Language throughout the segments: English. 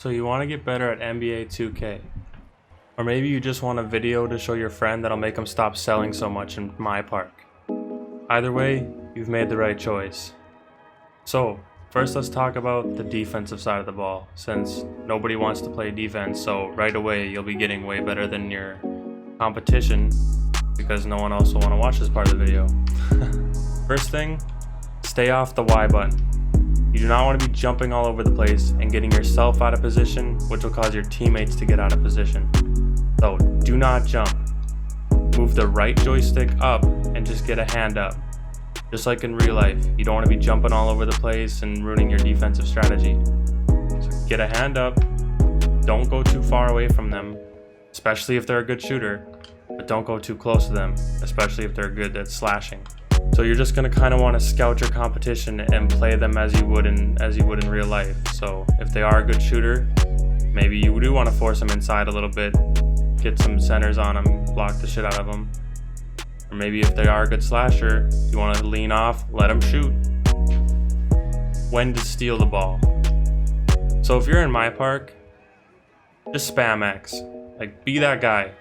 So you want to get better at NBA 2K. Or maybe you just want a video to show your friend that'll make him stop selling so much in mypark. Either way, you've made the right choice. So, first let's talk about the defensive side of the ball, since nobody wants to play defense, so right away you'll be getting way better than your competition because no one else will want to watch this part of the video. First thing, stay off the Y button. You do not want to be jumping all over the place and getting yourself out of position, which will cause your teammates to get out of position. So do not jump. Move the right joystick up and just get a hand up. Just like in real life, you don't want to be jumping all over the place and ruining your defensive strategy. So get a hand up, don't go too far away from them, especially if they're a good shooter, but don't go too close to them, especially if they're good at slashing. So you're just gonna kind of want to scout your competition and play them as you would in real life. So if they are a good shooter, maybe you do want to force them inside a little bit, get some centers on them, block the shit out of them. Or maybe if they are a good slasher, you want to lean off, let them shoot. When to steal the ball. So if you're in mypark, just spam X. Like, be that guy.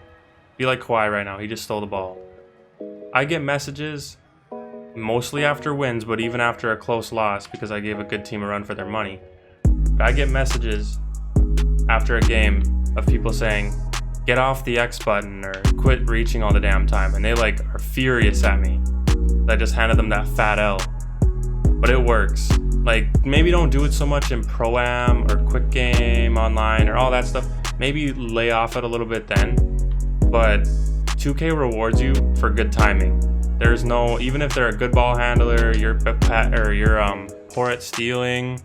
Be like Kawhi right now, he just stole the ball. I get messages mostly after wins, but even after a close loss because I gave a good team a run for their money. I get messages after a game of people saying, get off the X button or quit reaching all the damn time, and they like are furious at me. I just handed them that fat L. But it works. Like, maybe don't do it so much in Pro-Am or Quick Game Online or all that stuff. Maybe lay off it a little bit then. But 2K rewards you for good timing. There's no, even if they're a good ball handler, you're poor at stealing,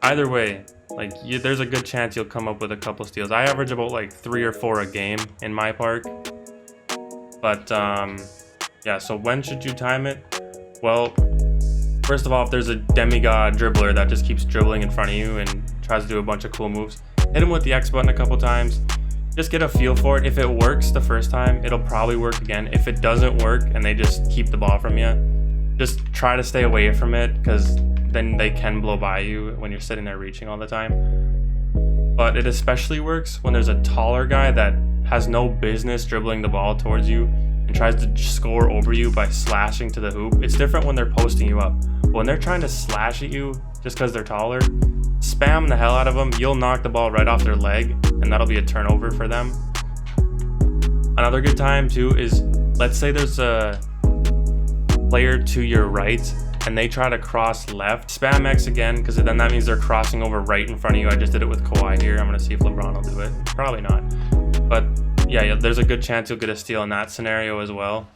either way, like there's a good chance you'll come up with a couple steals. I average about like 3 or 4 a game in mypark. But yeah, so when should you time it? Well, first of all, if there's a demigod dribbler that just keeps dribbling in front of you and tries to do a bunch of cool moves, hit him with the X button a couple times. Just get a feel for it. If it works the first time, it'll probably work again. If it doesn't work and they just keep the ball from you, just try to stay away from it, because then they can blow by you when you're sitting there reaching all the time. But it especially works when there's a taller guy that has no business dribbling the ball towards you and tries to score over you by slashing to the hoop. It's different when they're posting you up. But when they're trying to slash at you just because they're taller, spam the hell out of them. You'll knock the ball right off their leg, and that'll be a turnover for them. Another good time too is, let's say there's a player to your right and they try to cross left. Spam X again, because then that means they're crossing over right in front of you. I just did it with Kawhi here. I'm gonna see if LeBron will do it. Probably not. But yeah, there's a good chance you'll get a steal in that scenario as well.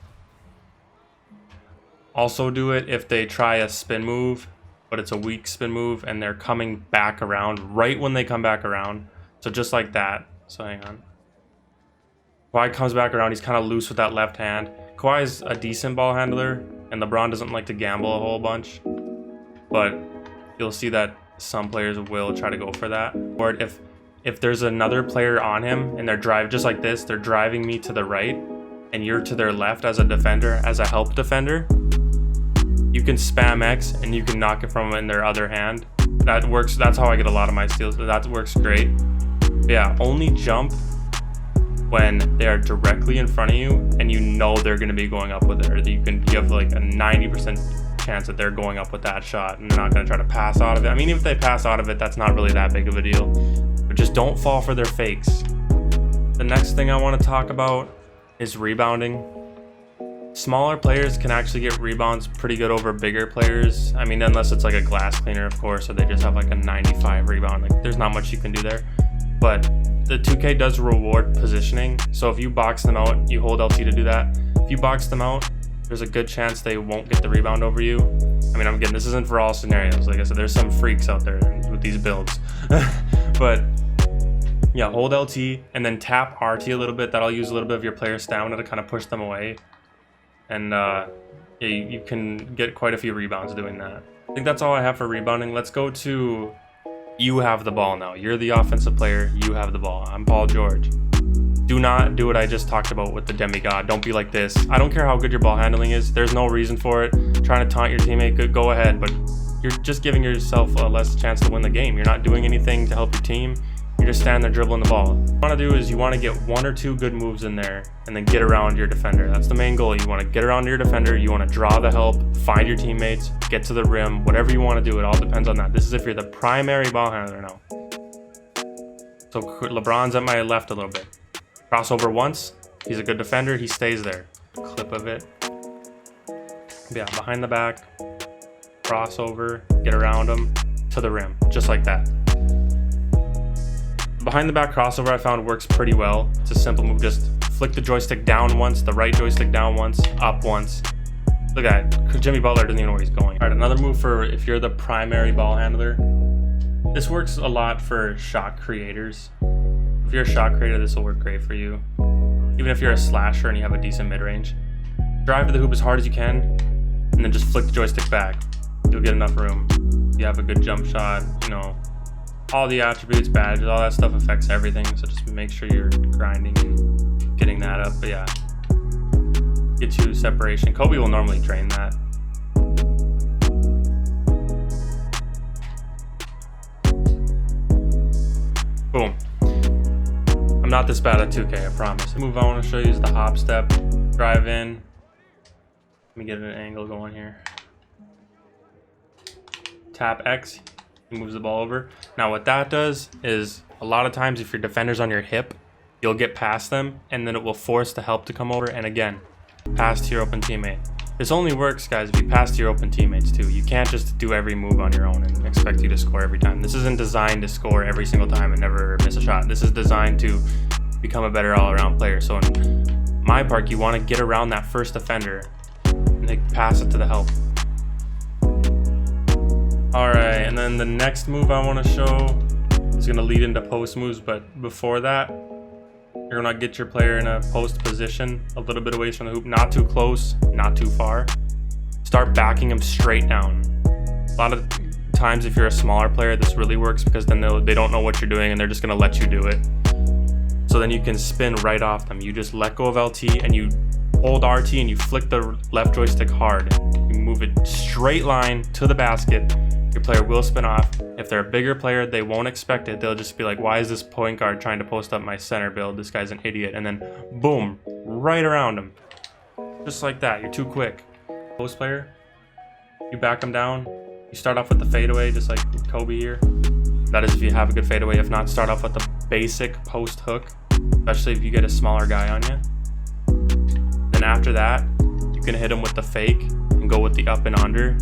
Also do it if they try a spin move, but it's a weak spin move and they're coming back around right when they come back around. So just like that. So hang on. Kawhi comes back around. He's kind of loose with that left hand. Kawhi's a decent ball handler, and LeBron doesn't like to gamble a whole bunch. But you'll see that some players will try to go for that. Or if there's another player on him and they're driving just like this, they're driving me to the right, and you're to their left as a defender, as a help defender, you can spam X and you can knock it from in their other hand. That works. That's how I get a lot of my steals. That works great. But yeah, only jump when they are directly in front of you and you know they're going to be going up with it, or you have like a 90% chance that they're going up with that shot and they're not going to try to pass out of it. I mean, if they pass out of it, that's not really that big of a deal, but just don't fall for their fakes. The next thing I want to talk about is rebounding. Smaller players can actually get rebounds pretty good over bigger players. I mean, unless it's like a glass cleaner, of course, or they just have like a 95 rebound. Like, there's not much you can do there. But the 2K does reward positioning. So if you box them out, you hold LT to do that. If you box them out, there's a good chance they won't get the rebound over you. I mean, again, this isn't for all scenarios. Like I said, there's some freaks out there with these builds. But yeah, hold LT and then tap RT a little bit. That'll use a little bit of your player's stamina to kind of push them away. And yeah, you can get quite a few rebounds doing that. I think that's all I have for rebounding. Let's go to you have the ball now. You're the offensive player. You have the ball. I'm Paul George. Do not do what I just talked about with the demigod. Don't be like this. I don't care how good your ball handling is. There's no reason for it. Trying to taunt your teammate, go ahead, but you're just giving yourself a less chance to win the game. You're not doing anything to help your team. You're just standing there dribbling the ball. What you want to do is you want to get 1 or 2 good moves in there and then get around your defender. That's the main goal. You want to get around your defender. You want to draw the help, find your teammates, get to the rim, whatever you want to do. It all depends on that. This is if you're the primary ball handler now. So LeBron's at my left a little bit. Crossover once. He's a good defender. He stays there. Clip of it. Yeah, behind the back. Crossover. Get around him to the rim. Just like that. Behind the back crossover I found works pretty well. It's a simple move. Just flick the joystick down once, the right joystick down once, up once. Look at that. Jimmy Butler doesn't even know where he's going. All right, another move for if you're the primary ball handler. This works a lot for shot creators. If you're a shot creator, this will work great for you. Even if you're a slasher and you have a decent mid-range. Drive to the hoop as hard as you can, and then just flick the joystick back. You'll get enough room. You have a good jump shot, you know. All the attributes, badges, all that stuff affects everything. So just make sure you're grinding and getting that up. But yeah, get you separation. Kobe will normally drain that. Boom. I'm not this bad at 2K, I promise. The move I want to show you is the hop step. Drive in. Let me get an angle going here. Tap X. He moves the ball over. Now what that does is a lot of times if your defender's on your hip, you'll get past them and then it will force the help to come over and again, pass to your open teammate. This only works, guys, if you pass to your open teammates too. You can't just do every move on your own and expect you to score every time. This isn't designed to score every single time and never miss a shot. This is designed to become a better all-around player. So in mypark, you want to get around that first defender and then pass it to the help. Alright, and then the next move I want to show is going to lead into post moves, but before that, you're going to get your player in a post position, a little bit away from the hoop, not too close, not too far. Start backing him straight down. A lot of times if you're a smaller player, this really works because then they don't know what you're doing and they're just going to let you do it. So then you can spin right off them. You just let go of LT and you hold RT and you flick the left joystick hard. You move it straight line to the basket. Your player will spin off. If they're a bigger player, they won't expect it. They'll just be like, why is this point guard trying to post up my center build? This guy's an idiot. And then boom, right around him. Just like that. You're too quick. Post player, you back him down. You start off with the fadeaway, just like Kobe here. That is if you have a good fadeaway. If not, start off with the basic post hook, especially if you get a smaller guy on you. Then after that, you can hit him with the fake and go with the up and under.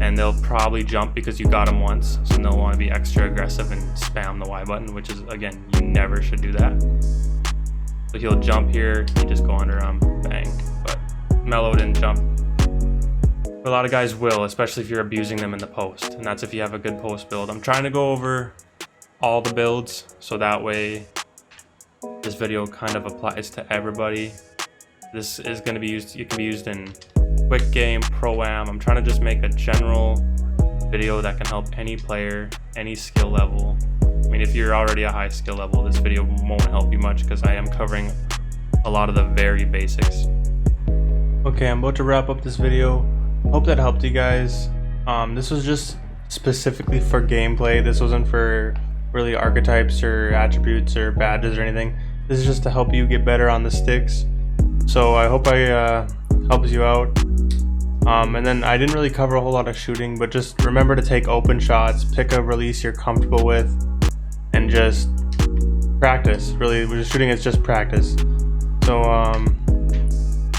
And they'll probably jump because you got them once, so they'll want to be extra aggressive and spam the Y button, which is, again, you never should do that. So he'll jump here, you just go under him, bang. But Melo didn't jump. But a lot of guys will, especially if you're abusing them in the post, and that's if you have a good post build. I'm trying to go over all the builds, so that way this video kind of applies to everybody. This is going to be used, it can be used in quick game, pro-am. I'm trying to just make a general video that can help any player, any skill level. I mean, if you're already a high skill level, this video won't help you much because I am covering a lot of the very basics. Okay, I'm about to wrap up this video. Hope that helped you guys. This was just specifically for gameplay. This wasn't for really archetypes or attributes or badges or anything. This is just to help you get better on the sticks. So I hope I helps you out. And then I didn't really cover a whole lot of shooting, but just remember to take open shots, pick a release you're comfortable with, and just practice. Really, just shooting is just practice. So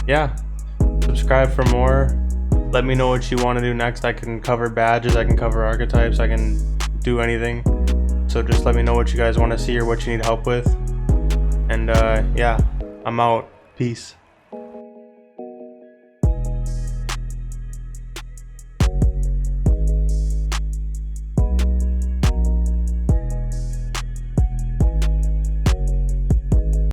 yeah, subscribe for more. Let me know what you want to do next. I can cover badges, I can cover archetypes, I can do anything. So just let me know what you guys want to see or what you need help with. And yeah, I'm out. Peace.